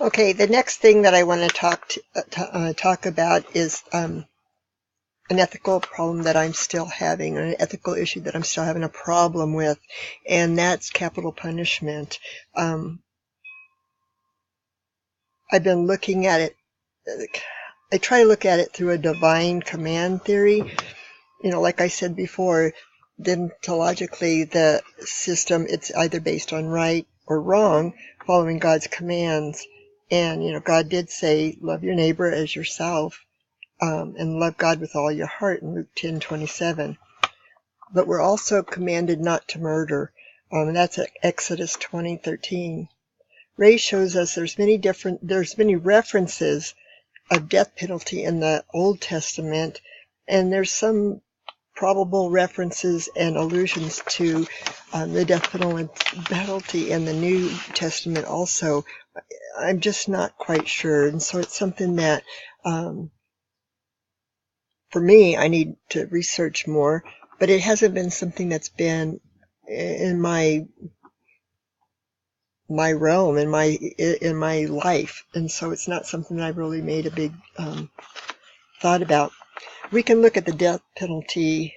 Okay, the next thing that I want to talk about is an ethical problem that I'm still having, an ethical issue that I'm still having a problem with, and that's capital punishment. I've been looking at it. I try to look at it through a divine command theory. Like I said before, deontologically, the system, it's either based on right or wrong, following God's commands. And, God did say, love your neighbor as yourself, and love God with all your heart in Luke 10:27. But we're also commanded not to murder. And that's at Exodus 20:13. Ray shows us there's many references of death penalty in the Old Testament, and there's some probable references and allusions to the death penalty in the New Testament also. I'm just not quite sure, and so it's something that, for me, I need to research more, but it hasn't been something that's been in my realm, in my life, and so it's not something that I've really made a big thought about. We can look at the death penalty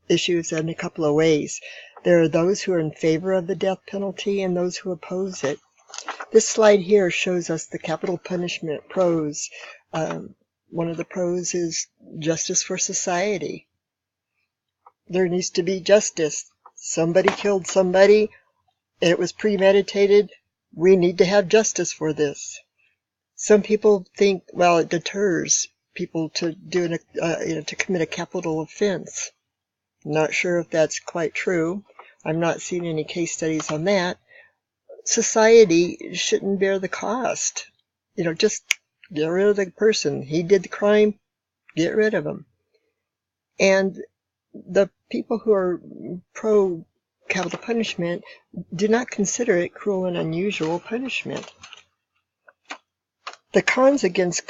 issues in a couple of ways. There are those who are in favor of the death penalty and those who oppose it. This slide here shows us the capital punishment pros. One of the pros is justice for society. There needs to be justice. Somebody killed somebody, and it was premeditated. We need to have justice for this. Some people think, well, it deters people to to commit a capital offense. Not sure if that's quite true. I'm not seeing any case studies on that. Society shouldn't bear the cost. Just get rid of the person. He did the crime, get rid of him. And the people who are pro capital punishment do not consider it cruel and unusual punishment. The cons against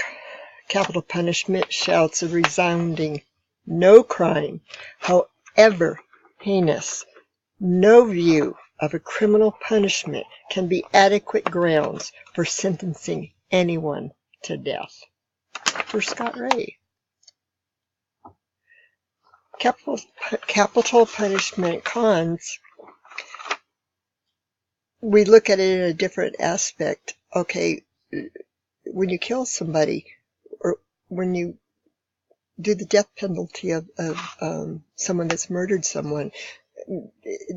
capital punishment shouts a resounding no crime, however heinous, no view of a criminal punishment can be adequate grounds for sentencing anyone to death. For Scott Ray. Capital punishment cons, we look at it in a different aspect. Okay, when you kill somebody, or when you do the death penalty of someone that's murdered someone,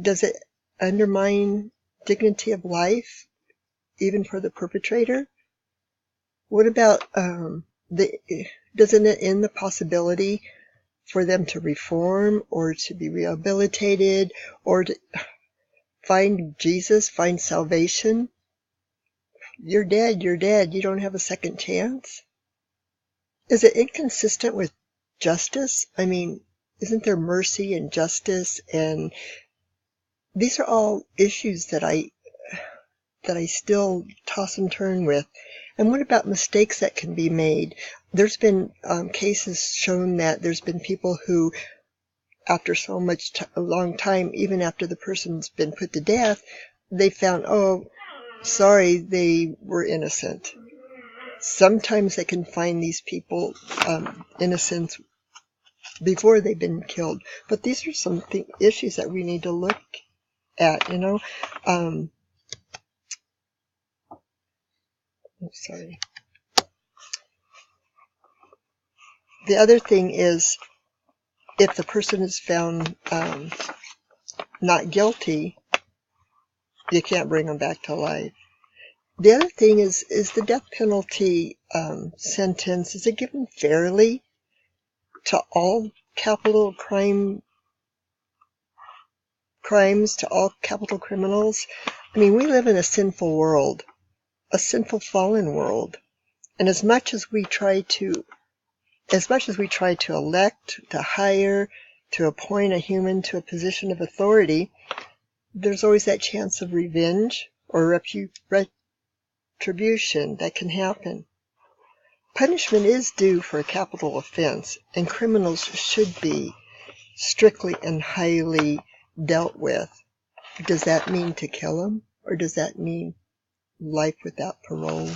does it undermine dignity of life, even for the perpetrator? What about doesn't it end the possibility for them to reform or to be rehabilitated or to find Jesus, find salvation? You're dead, you don't have a second chance? Is it inconsistent with justice? I mean, isn't there mercy and justice? And these are all issues that I still toss and turn with. And what about mistakes that can be made? There's been cases shown that there's been people who, after so much a long time, even after the person's been put to death, they found, oh, sorry, they were innocent. Sometimes they can find these people innocent before they've been killed. But these are some issues that we need to look at, I'm sorry. The other thing is, if the person is found not guilty, you can't bring them back to life. The other thing is the death penalty sentence, is it given fairly to all capital crimes, to all capital criminals? I mean, we live in a sinful world, a sinful fallen world. And as much as we try to elect, to hire, to appoint a human to a position of authority, there's always that chance of revenge or retribution that can happen. Punishment is due for a capital offense, and criminals should be strictly and highly dealt with. Does that mean to kill them, or does that mean life without parole.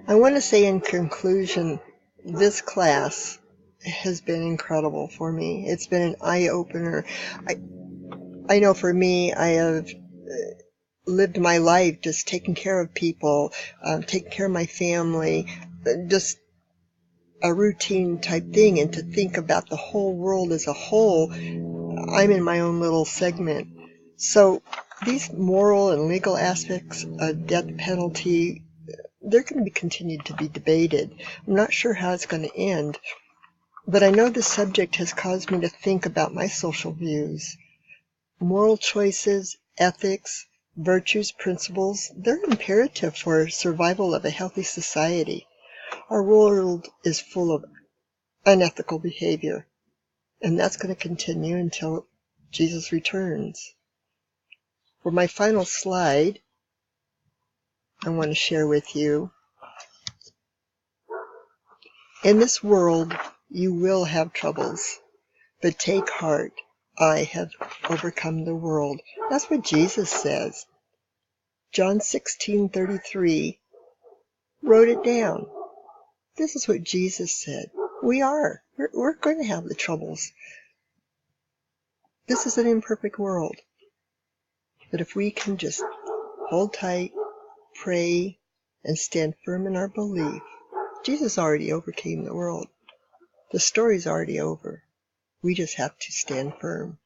I want to say in conclusion, this class has been incredible for me. It's been an eye-opener. I know for me, I have lived my life just taking care of people, taking care of my family, just a routine type thing. And to think about the whole world as a whole, I'm in my own little segment. So these moral and legal aspects of death penalty, they're going to be continued to be debated. I'm not sure how it's going to end, but I know the subject has caused me to think about my social views. Moral choices, ethics, virtues, principles, they're imperative for survival of a healthy society. Our world is full of unethical behavior, and that's going to continue until Jesus returns. For my final slide, I want to share with you, in this world you will have troubles, but take heart, I have overcome the world. That's what Jesus says. John 16:33 wrote it down. This is what Jesus said. We're going to have the troubles. This is an imperfect world. But if we can just hold tight, pray, and stand firm in our belief, Jesus already overcame the world. The story's already over. We just have to stand firm.